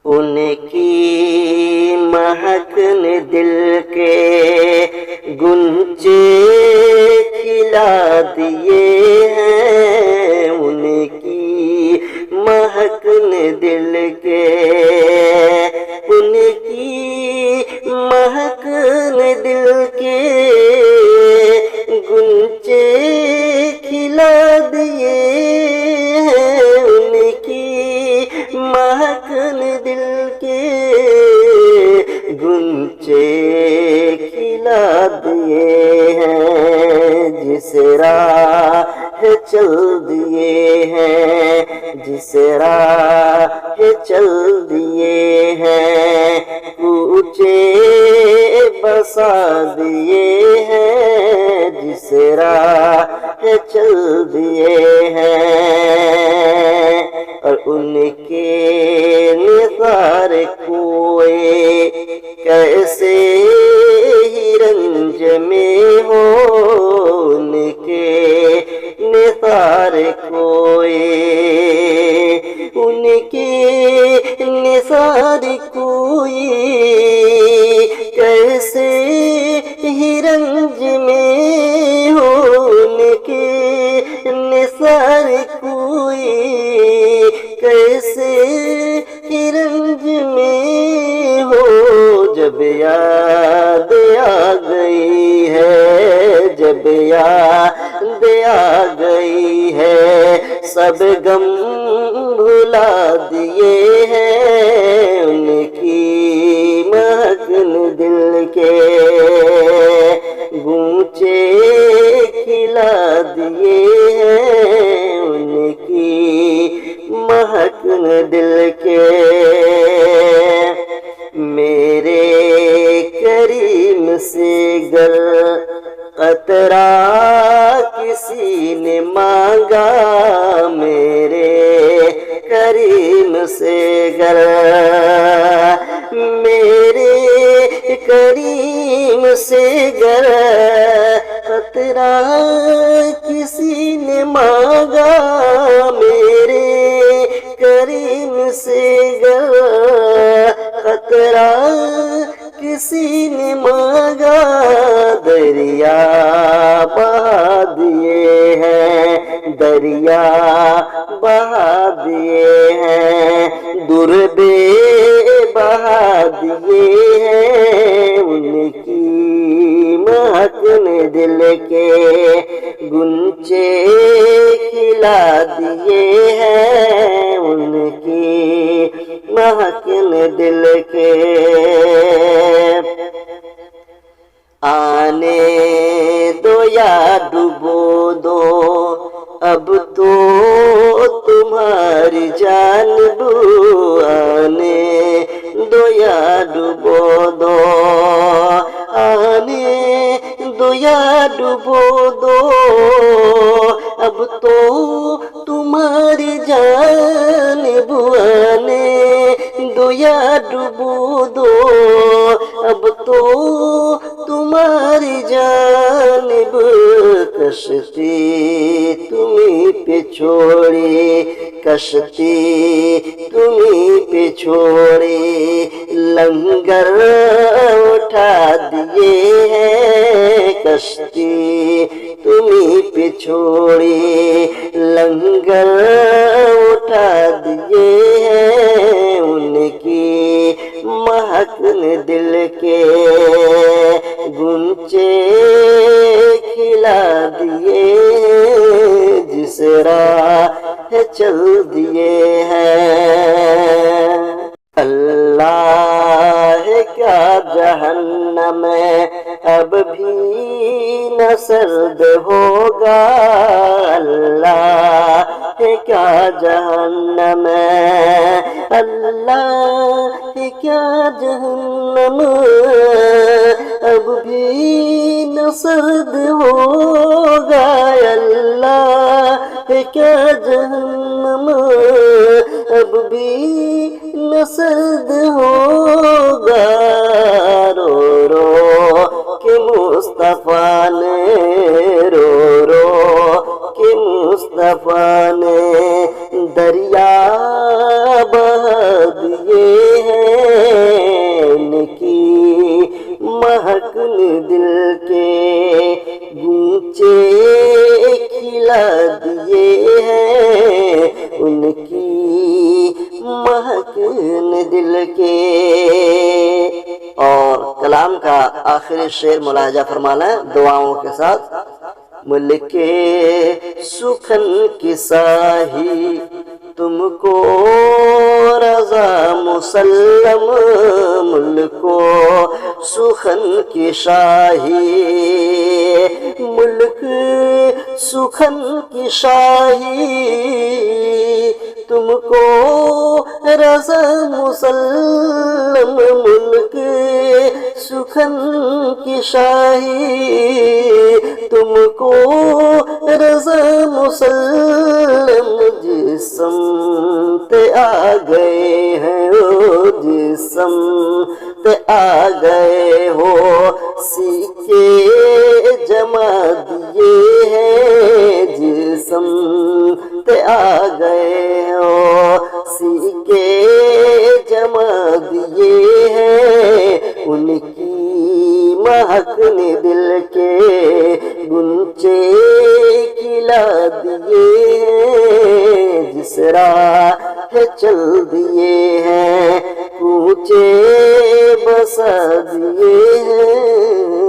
ان کی مہک نے دل کے گنچے کھلا دیے ہیں، ان کی مہک نے دل کے، ان کی مہک نے دل کے گنچے کھلا دیے ہیں، ان کی مہک نے دل کے گنچے کھلا دیے ہیں، جس راہ چل دیے ہیں، جس راہ چل دیے ہیں، کوچے بسا دیے ہیں، جس راہ چل دیے ہیں، اور ان کے نثار کوئے کیسے ہی رنج میں ہو، ان کے نثار کوئے، ان کے نثار کوئی کیسے ہی رنج میں ہو، ان کے نثار کوئی کیسے ہی رنج میں ہو، جب یاد آ گئی ہے، جب یاد آ گئی ہے، سب غم بھلا دیے ہیں، ان کی مہک نے دل کے گونچے کھلا دیے ہیں، ان کی مہک نے دل کے، میرے کریم سے گر قطرہ کسی نے مانگا، میرے کریم سے گر، میرے کریم سے گر قطرہ کسی نے مانگا، میرے کریم سے گر قطرہ کسی نے مانگا، دریا بہا دیے ہیں، دریا بہا دیے ہیں، دربے بہا دیے ہیں، ان کی مہک نے دل کے گنچے کھلا دیے ہیں، ان کی مہک نے دل کے، آنے دو یا ڈبو دو اب تو تمہاری جانب، آنے دو یا ڈبو دو، آنے دو یا ڈبو دو اب تو تمہاری جانب، آنے دو یا ڈبو دو اب تو تمہاری جانب، کشتی تمہیں پہ چھوڑی، کشتی تمہیں پہ چھوڑی، لنگر اٹھا دیے ہیں، کشتی تمہیں پہ چھوڑی، لنگر اٹھا دیے ہیں، ان کی مہک نے دل کے گنچے کھلا دیے ہیں، جس راہ چل دیے ہیں، اللہ کیا جہنم اب بھی نہ سرد ہوگا، اللہ کیا جہنم، اللہ کیا جہنم اب بھی نہ سرد ہوگا، اللہ کیا جہنم اب بھی نہ سرد ہوگا، رو رو کہ مصطفیٰ نے، رو رو کہ مصطفیٰ نے دریا بہا دیے نے دل کے۔ اور کلام کا آخری شعر ملاحظہ فرمانا ہے دعاؤں کے ساتھ۔ ملک سخن کی شاہی تم کو رضا مسلم، ملک سخن کی شاہی، ملک سخن کی شاہی تم کو رضا مسلم، ملک سخن کی شاہی تم کو رضا مسلم۔ جس سمت آ گئے ہیں جس سمت آ گئے ہو، سکے جمع دیے ہیں جس سمت آ گئے ہو، سکے جمع دیے ہیں، ان کی مہک نے دل کے گنچے کھلا دیے ہیں، جس راہ چل دیے ہیں کوچے بسا دیے ہیں۔